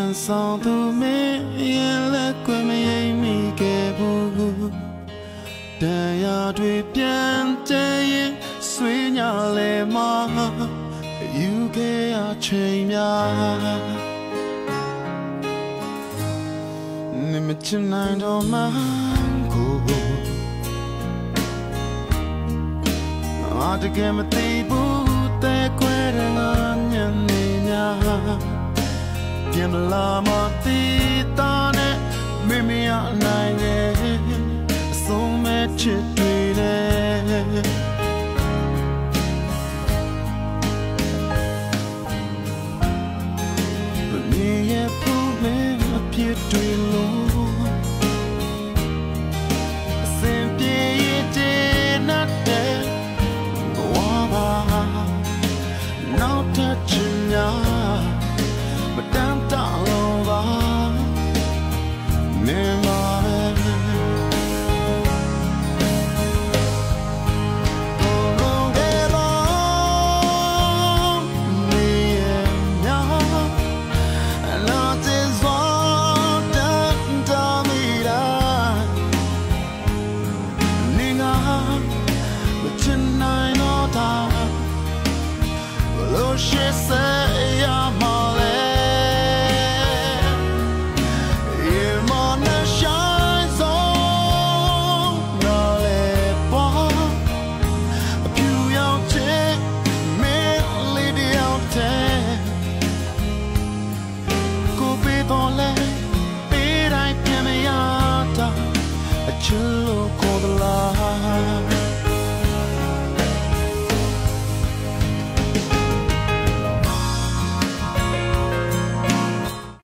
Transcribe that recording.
ပြန်ဆောင်သူမင်းရဲ့လက်ကွယ်မရိပ်မိခဲ့ဘူးတရားတွေပြန်ကျရင်ဆွေးညာလဲမှာယူခဲ့ရချိန်များနေမချင်နိုင်တော့မှကိုတကယ်မသိဘူးတဲ့ခွဲတဲ့ငါညနေများပြန်လာမသိတာနဲ့မိမိအနိုင်ရဲ့အဆုံးမဲ့ချစ်တွေနဲ့ဘယ်နည်းရဲ့ပူမင်းအဖြစ်တွေလို့အစင်ပြေရဲ့တဲ့နောက်ထပ်ချင်များမတမ်းတလုံးပါနေမှာပဲလုံးကလေးလုံးနေရများလာတဲ့ဇောတန်တမီရာနေငါမချင်နိုင်တော့တာshe say I'm all in mon shines on no le po a few young chick me lady out there go be don't let be right in me out a